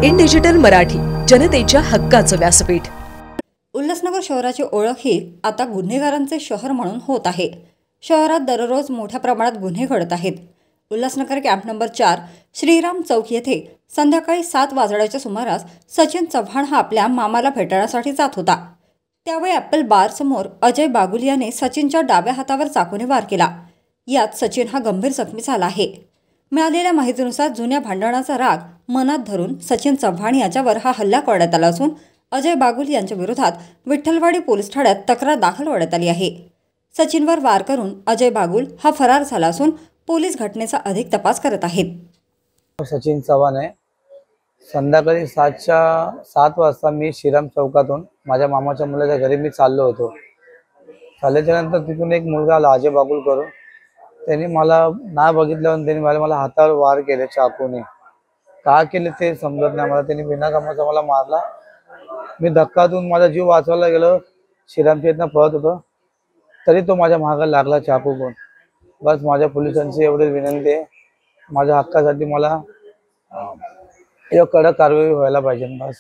In digital Marathi, जनतेच्या हक्काचं व्यासपीठ। उल्हासनगर शहराची ओळख ही आता गुन्हेगारांचे शहर म्हणून होत आहे। शहरात दररोज मोठ्या प्रमाणात गुन्हे घडत आहेत। उल्हासनगर कॅम्प नंबर 4 श्रीराम चौक येथे संध्याकाळी 7 वाजण्याच्या सुमारास सचिन चव्हाण हा आपल्या मामाला भेटण्यासाठी जात होता। त्यावेळी ॲपल बार समोर अजय बागुल याने सचिनच्या डाव्या हातावर चाकूने वार केला। यात सचिन हा गंभीर जखमी झाला आहे। मिळालेल्या माहितीनुसार जुन्या भांडणाचा राग मनात धरून सचिन चव्हाण याच्यावर हा हल्ला करण्यात आला असून अजय बागुल यांच्या विरोधात विठ्ठलवाडी पोलीस ठाण्यात तक्रार दाखल करण्यात आली आहे। सचिनवर वार करून अजय बागुल हा फरार झाला असून पोलीस घटनेचा अधिक तपास करत आहेत। सचिन चव्हाण आहे। संध्याकाळी 7 वाजता मी श्रीराम चौकातून माझ्या मामाच्या मुलाच्या घरी मी चाललो होतो। चालल्याच्या नंतर तिथून एक मुलगा आला अजय बागुल करून। त्यांनी मला ना बघितल्यावर त्यांनी मला हातावर वार केले चाकूने। का केले ते समजत नाही मला। त्यांनी बिनाकामाचा मला मारला। मी धक्का देऊन माझा जीव वाचवायला गेलो। श्रीरामच्या इथनं पळत होतो तरी तो माझ्या मागे लागला चाकू घेऊन। बस माझ्या पोलिसांची एवढी विनंती आहे, माझ्या हक्कासाठी मला कडक कारवाई व्हायला पाहिजे बस।